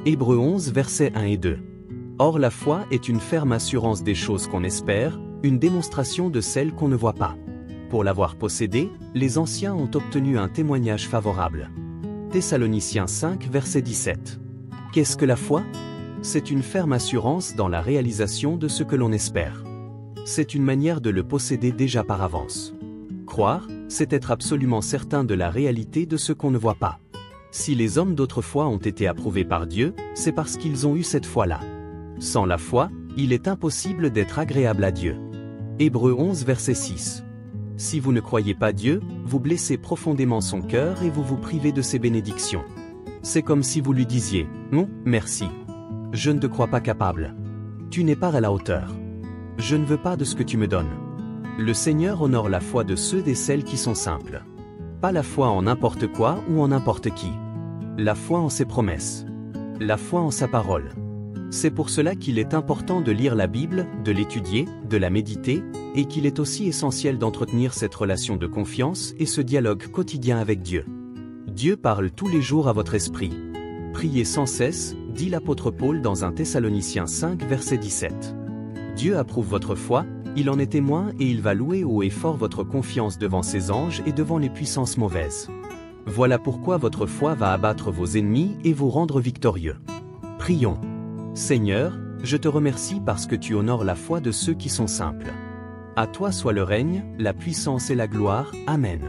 Hébreux 11 versets 1 et 2. Or la foi est une ferme assurance des choses qu'on espère, une démonstration de celles qu'on ne voit pas. Pour l'avoir possédée, les anciens ont obtenu un témoignage favorable. Thessaloniciens 5 verset 17. Qu'est-ce que la foi? C'est une ferme assurance dans la réalisation de ce que l'on espère. C'est une manière de le posséder déjà par avance. Croire, c'est être absolument certain de la réalité de ce qu'on ne voit pas. Si les hommes d'autrefois ont été approuvés par Dieu, c'est parce qu'ils ont eu cette foi-là. Sans la foi, il est impossible d'être agréable à Dieu. Hébreux 11 verset 6. Si vous ne croyez pas Dieu, vous blessez profondément son cœur et vous vous privez de ses bénédictions. C'est comme si vous lui disiez « Non, merci. Je ne te crois pas capable. Tu n'es pas à la hauteur. Je ne veux pas de ce que tu me donnes. » Le Seigneur honore la foi de ceux et celles qui sont simples. Pas la foi en n'importe quoi ou en n'importe qui. La foi en ses promesses. La foi en sa parole. C'est pour cela qu'il est important de lire la Bible, de l'étudier, de la méditer, et qu'il est aussi essentiel d'entretenir cette relation de confiance et ce dialogue quotidien avec Dieu. Dieu parle tous les jours à votre esprit. Priez sans cesse, dit l'apôtre Paul dans 1 Thessaloniciens 5 verset 17. Dieu approuve votre foi, il en est témoin et il va louer haut et fort votre confiance devant ses anges et devant les puissances mauvaises. Voilà pourquoi votre foi va abattre vos ennemis et vous rendre victorieux. Prions. Seigneur, je te remercie parce que tu honores la foi de ceux qui sont simples. À toi soit le règne, la puissance et la gloire. Amen.